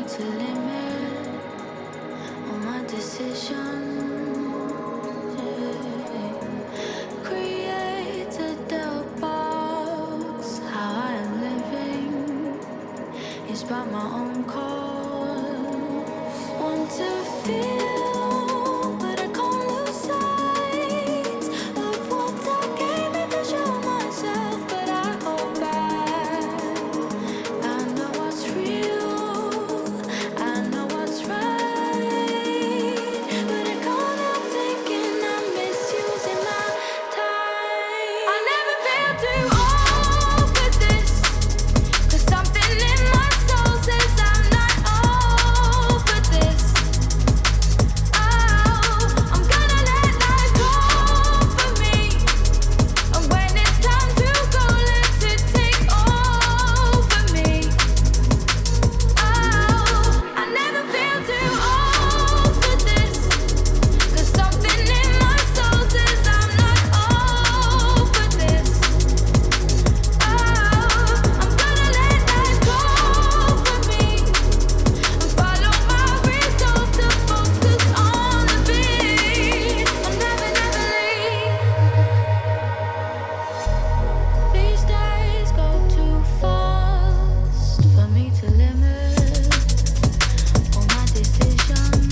to limit all my decisions. Create a diff box. How I am living is by my own cause. Want to feel, but I can't lose sight of what I came in to show myself. But I hold back. I know what's real, I know what's right, but I can't help thinking I'm misusing my time. I never feel too old for this, 'cause something in my soul says I'm not over this. Oh, I'm gonna let life go for me, and when it's time to go, let it take over me. Oh, I never feel too old for this, 'cause something in my soul says I'm not over this. Oh, I'm gonna let life go for me, and follow my resolve to focus on the beat. I'll never, never leave. These days go too fast for me to limit all my decisions.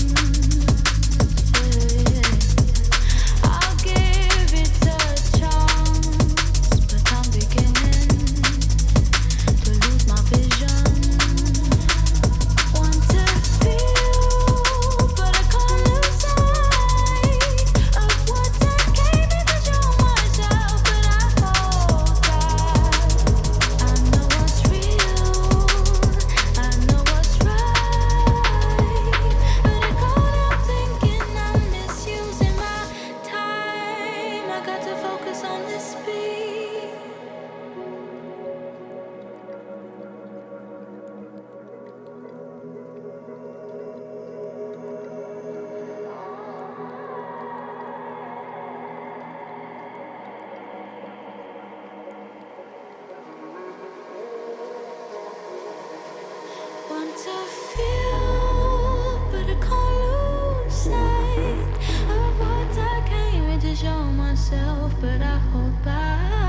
I'll give it a chance, but I'm beginning to lose my vision. Want to feel, but I can't lose sight of what I came in to show myself. But I hold back. I know what's real, I know what's right, but I can't help thinking I'm misusing my time. I got to focus on this beat. Want to feel, but I can't lose sight of what I came in to show myself. But I hold back.